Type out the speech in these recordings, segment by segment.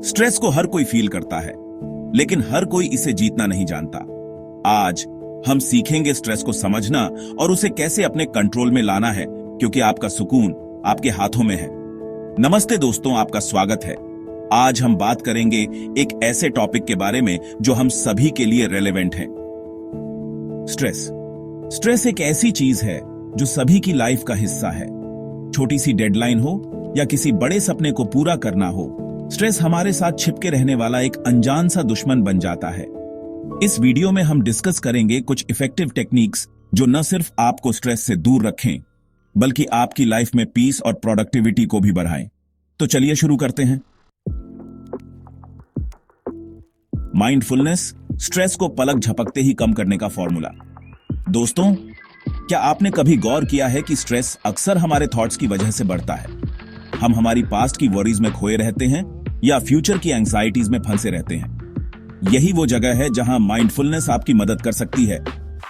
Stress को हर कोई feel करता है, लेकिन हर कोई इसे जीतना नहीं जानता। आज हम सीखेंगे स्ट्रेस को समझना और उसे कैसे अपने कंट्रोल में लाना है, क्योंकि आपका सुकून आपके हाथों में है। नमस्ते दोस्तों, आपका स्वागत है। आज हम बात करेंगे एक ऐसे टॉपिक के बारे में जो हम सभी के लिए रेलेवेंट है। स्ट्रेस एक ऐसी चीज है जो सभी की लाइफ का हिस्सा है। छोटी सी डेडलाइन हो या किसी बड़े सपने को पूरा करना हो, स्ट्रेस हमारे साथ छिपके रहने वाला एक अनजान सा दुश्मन बन जाता है। इस वीडियो में हम डिस्कस करेंगे कुछ इफेक्टिव टेक्निक्स जो न सिर्फ आपको स्ट्रेस से दूर रखें, बल्कि आपकी लाइफ में पीस और प्रोडक्टिविटी को भी बढ़ाएं। तो चलिए शुरू करते हैं। माइंडफुलनेस, स्ट्रेस को पलक झपकते ही कम करने का फॉर्मूला। दोस्तों, क्या आपने कभी गौर किया है कि स्ट्रेस अक्सर हमारे थॉट्स की वजह से बढ़ता है? हम हमारी पास्ट की वरीज में खोए रहते हैं या फ्यूचर की एंग्जाइटीज में फंसे रहते हैं। यही वो जगह है जहां माइंडफुलनेस आपकी मदद कर सकती है।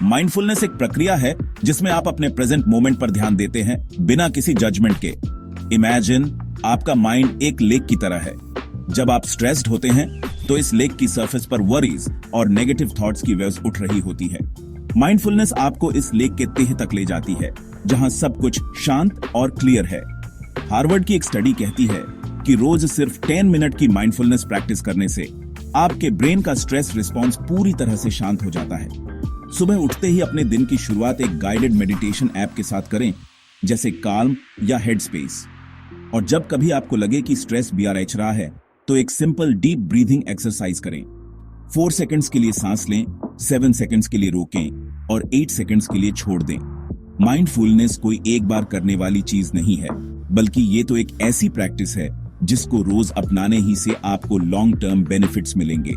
माइंडफुलनेस एक प्रक्रिया है जिसमें आप अपने प्रेजेंट मोमेंट पर ध्यान देते हैं, बिना किसी जजमेंट के। इमेजिन आपका माइंड एक लेक की तरह है। जब आप स्ट्रेस्ड होते हैं तो इस लेक की सरफेस पर वरीज और नेगेटिव थॉट्स की वेव्स उठ रही होती है। माइंडफुलनेस आपको इस लेक के तह तक ले जाती है, जहां सब कुछ शांत और क्लियर है। हार्वर्ड की एक स्टडी कहती है कि रोज सिर्फ 10 मिनट की माइंडफुलनेस प्रैक्टिस करने से आपके ब्रेन का स्ट्रेस रिस्पॉन्स पूरी तरह से शांत हो जाता है। सुबह उठते ही अपने दिन की शुरुआत एक गाइडेड मेडिटेशन ऐप के साथ करें, जैसे काल्म या हेडस्पेस। और जब कभी आपको लगे कि स्ट्रेस BRH रहा है, तो एक सिंपल डीप ब्रीथिंग एक्सरसाइज करें। 4 सेकंड्स के लिए सांस लें, 7 सेकंड्स के लिए रोकें और 8 सेकंड्स के लिए छोड़ दें। माइंडफुलनेस कोई एक बार करने वाली चीज नहीं है, बल्कि ये तो एक ऐसी प्रैक्टिस है जिसको रोज अपनाने ही से आपको लॉन्ग टर्म बेनिफिट्स मिलेंगे।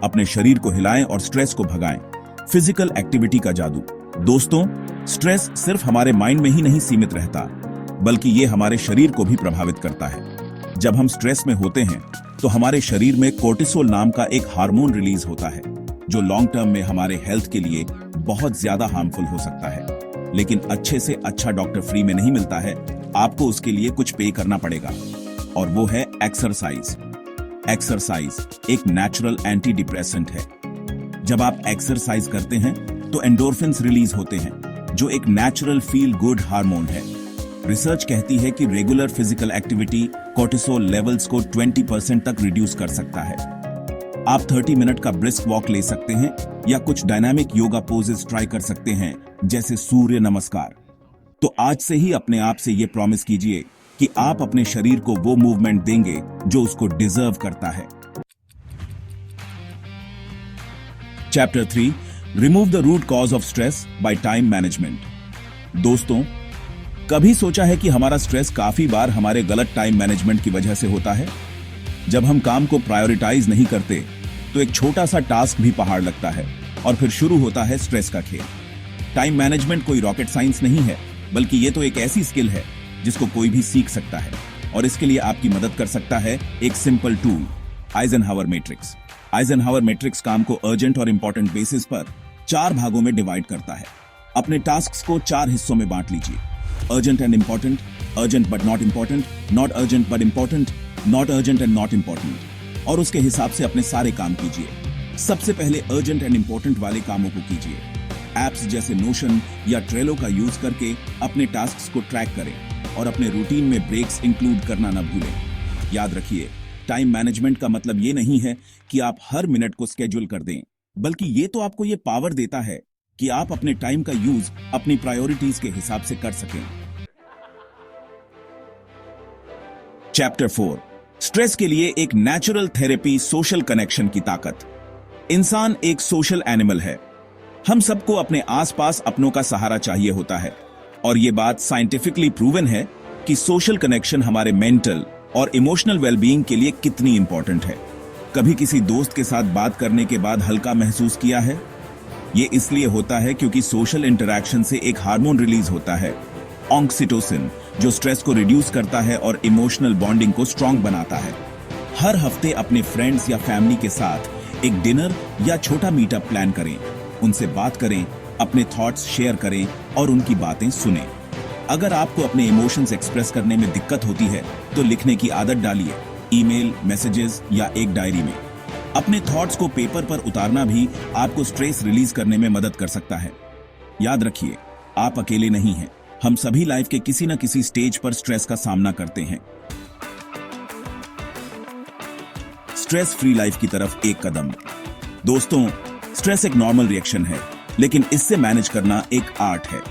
अपने शरीर को हिलाएं और स्ट्रेस को भगाएं। फिजिकल एक्टिविटी का जादू। दोस्तों, स्ट्रेस सिर्फ हमारे माइंड में ही नहीं सीमित रहता, बल्कि ये हमारे शरीर को भी प्रभावित करता है। जब हम स्ट्रेस में होते हैं तो हमारे शरीर में कोर्टिसोल नाम का एक हार्मोन रिलीज होता है, जो लॉन्ग टर्म में हमारे हेल्थ के लिए बहुत ज्यादा हार्मफुल हो सकता है। लेकिन अच्छे से अच्छा डॉक्टर फ्री में नहीं मिलता है, आपको उसके लिए कुछ पे करना पड़ेगा, और वो है एक्सरसाइज। एक्सरसाइज एक नेचुरल एंटी डिप्रेसेंट है। जब आप एक्सरसाइज करते हैं तो एंडोर्फिन्स रिलीज होते हैं, जो एक नेचुरल फील गुड हार्मोन है। रिसर्च कहती है कि regular physical activity cortisol levels को 20% तक रिड्यूस कर सकता है। आप 30 मिनट का ब्रिस्क वॉक ले सकते हैं या कुछ डायनामिक योगा पोजेस ट्राई कर सकते हैं, जैसे सूर्य नमस्कार। तो आज से ही अपने आप से ये प्रॉमिस कीजिए कि आप अपने शरीर को वो मूवमेंट देंगे जो उसको डिजर्व करता है। Chapter 3, remove the root cause of stress by time management. दोस्तों, कभी सोचा है कि हमारा स्ट्रेस काफी बार हमारे गलत टाइम मैनेजमेंट की वजह से होता है? जब हम काम को प्रायोरिटाइज नहीं करते तो एक छोटा सा टास्क भी पहाड़ लगता है और फिर शुरू होता है स्ट्रेस का खेल। टाइम मैनेजमेंट कोई रॉकेट साइंस नहीं है, बल्कि ये तो एक ऐसी स्किल है जिसको कोई भी सीख सकता है। और इसके लिए आपकी मदद कर सकता है एक simple tool, Eisenhower matrix. Eisenhower matrix काम को अर्जेंट और इंपॉर्टेंट बेसिस पर 4 भागों में डिवाइड करता है। अपने टास्क्स को 4 हिस्सों में बांट लीजिए: urgent and important, urgent but not important, not urgent but important, not urgent and not important. और उसके हिसाब से अपने सारे काम कीजिए। सबसे पहले अर्जेंट एंड इंपॉर्टेंट वाले कामों को कीजिए। एप्स जैसे नोशन या ट्रेलो का यूज करके अपने टास्क्स को ट्रैक करें और अपने रूटीन में ब्रेक्स इंक्लूड करना न भूलें। याद रखिए, टाइम मैनेजमेंट का मतलब ये नहीं है कि आप हर मिनट को स्केड्यूल कर दें, बल्कि ये तो आपको ये पावर देता है कि आप अपने टाइम का यूज अपनी प्रायोरिटीज के हिसाब से कर सकें। चैप्टर 4, स्ट्रेस के लिए एक नेचुरल थेरेपी, सोशल कनेक्शन की ताकत। इंसान एक सोशल एनिमल है। हम सबको अपने आसपास अपनों का सहारा चाहिए होता है, और यह बात साइंटिफिकली प्रूवन है कि सोशल कनेक्शन हमारे मेंटल और इमोशनल वेलबीइंग के लिए कितनी इंपॉर्टेंट है। कभी किसी दोस्त के साथ बात करने के बाद हल्का महसूस किया है? ये इसलिए होता है क्योंकि सोशल इंटरैक्शन से एक हार्मोन रिलीज होता है, ऑक्सीटोसिन, जो स्ट्रेस को रिड्यूस करता है और इमोशनल बॉन्डिंग को स्ट्रांग बनाता है। हर हफ्ते अपने फ्रेंड्स या फैमिली के साथ एक डिनर या छोटा मीटअप प्लान करें। उनसे बात करें, अपने थॉट्स शेयर करें और उनकी बातें सुनें। अगर आपको अपने इमोशंस एक्सप्रेस करने में दिक्कत होती है तो लिखने की आदत डालिए, ईमेल, मैसेजेस या एक डायरी में। अपने थॉट्स को पेपर पर उतारना भी आपको स्ट्रेस रिलीज करने में मदद कर सकता है। याद रखिए, आप अकेले नहीं हैं। हम सभी लाइफ के किसी न किसी स्टेज पर स्ट्रेस का सामना करते हैं। स्ट्रेस फ्री लाइफ की तरफ एक कदम। दोस्तों, स्ट्रेस एक नॉर्मल रिएक्शन है, लेकिन इससे मैनेज करना एक आर्ट है।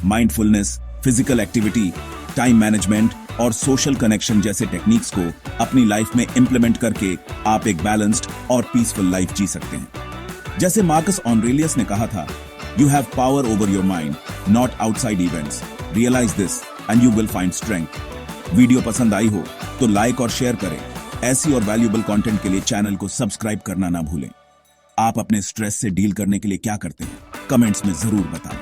Mindfulness, physical activity, time management और सोशल कनेक्शन जैसे टेक्निक्स को अपनी लाइफ में इंप्लीमेंट करके आप एक बैलेंस्ड और पीसफुल लाइफ जी सकते हैं। जैसे मार्कस ऑरेलियस ने कहा था, you have power over your mind, not outside events. Realize this and you will find strength. Video पसंद आई हो तो लाइक और शेयर करें। ऐसी और वैल्यूएबल कंटेंट के लिए चैनल को सब्सक्राइब करना ना भूलें। आप अपने स्ट्रेस से डील करने के लिए क्या करते हैं, कमेंट्स में जरूर बताएं।